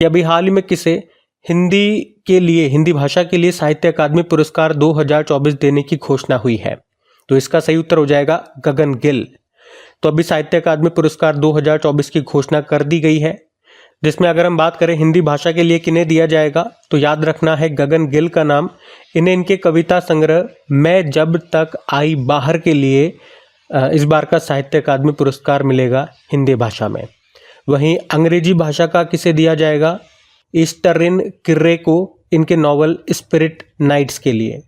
कि अभी हाल ही में किसे हिंदी भाषा के लिए साहित्य अकादमी पुरस्कार 2024 देने की घोषणा हुई है। तो इसका सही उत्तर हो जाएगा गगन गिल। तो अभी साहित्य अकादमी पुरस्कार 2024 की घोषणा कर दी गई है, जिसमें अगर हम बात करें हिंदी भाषा के लिए किन्हें दिया जाएगा तो याद रखना है गगन गिल का नाम। इन्हें इनके कविता संग्रह मैं जब तक आई बाहर के लिए इस बार का साहित्य अकादमी पुरस्कार मिलेगा हिंदी भाषा में। वहीं अंग्रेजी भाषा का किसे दिया जाएगा? ईस्टरिन किर्रे को इनके नॉवल स्पिरिट नाइट्स के लिए।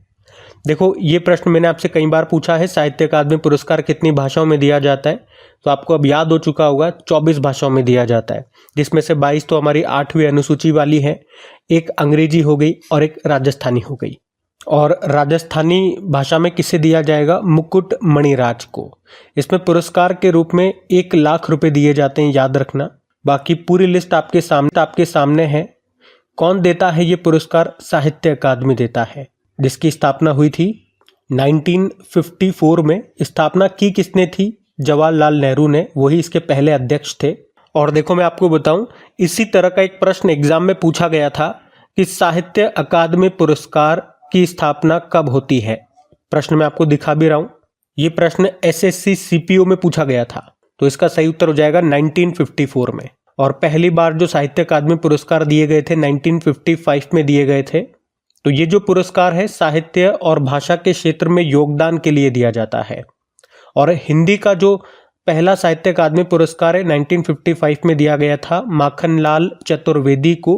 देखो, ये प्रश्न मैंने आपसे कई बार पूछा है, साहित्य अकादमी पुरस्कार कितनी भाषाओं में दिया जाता है, तो आपको अब याद हो चुका होगा 24 भाषाओं में दिया जाता है, जिसमें से 22 तो हमारी 8वीं अनुसूची वाली है, एक अंग्रेजी हो गई और एक राजस्थानी हो गई। और राजस्थानी भाषा में किसे दिया जाएगा? मुकुट मणिराज को। इसमें पुरस्कार के रूप में 1 लाख रुपए दिए जाते हैं, याद रखना। बाकी पूरी लिस्ट आपके सामने है। कौन देता है ये पुरस्कार? साहित्य अकादमी देता है, जिसकी स्थापना हुई थी 1954 में। स्थापना की किसने थी? जवाहरलाल नेहरू ने, वही इसके पहले अध्यक्ष थे। और देखो, मैं आपको बताऊं, इसी तरह का एक प्रश्न एग्जाम में पूछा गया था कि साहित्य अकादमी पुरस्कार की स्थापना कब होती है। प्रश्न मैं आपको दिखा भी रहा हूं। ये प्रश्न एसएससी सीपीओ में पूछा गया था, तो इसका सही उत्तर हो जाएगा 1954 में। और पहली बार जो साहित्य अकादमी पुरस्कार दिए गए थे 1955 में दिए गए थे। तो ये जो पुरस्कार है साहित्य और भाषा के क्षेत्र में योगदान के लिए दिया जाता है। और हिंदी का जो पहला साहित्य अकादमी पुरस्कार है 1955 में दिया गया था माखनलाल चतुर्वेदी को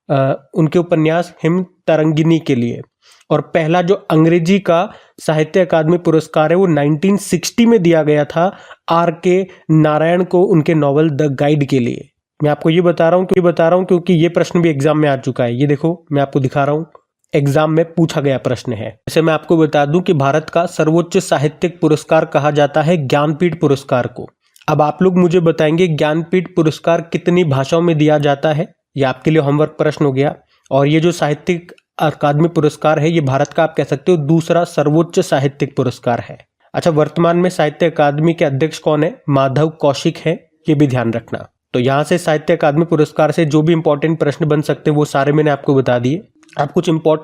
उनके उपन्यास हिम तरंगिनी के लिए। और पहला जो अंग्रेजी का साहित्य अकादमी पुरस्कार है वो 1960 में दिया गया था R.K. नारायण को उनके नॉवल द गाइड के लिए। मैं आपको ये बता रहा हूँ क्योंकि ये प्रश्न भी एग्जाम में आ चुका है। ये देखो, मैं आपको दिखा रहा हूँ, एग्जाम में पूछा गया प्रश्न है। जैसे मैं आपको बता दूं कि भारत का सर्वोच्च साहित्यिक पुरस्कार कहा जाता है ज्ञानपीठ पुरस्कार को। अब आप लोग मुझे बताएंगे ज्ञानपीठ पुरस्कार कितनी भाषाओं में दिया जाता है। ये आपके लिए होमवर्क प्रश्न हो गया। और ये जो साहित्यिक अकादमी पुरस्कार है ये भारत का, आप कह सकते हो, दूसरा सर्वोच्च साहित्यिक पुरस्कार है। अच्छा, वर्तमान में साहित्य अकादमी के अध्यक्ष कौन है? माधव कौशिक है, ये भी ध्यान रखना। तो यहाँ से साहित्य अकादमी पुरस्कार से जो भी इंपॉर्टेंट प्रश्न बन सकते हैं वो सारे मैंने आपको बता दिए। आप कुछ इंपॉर्टेंट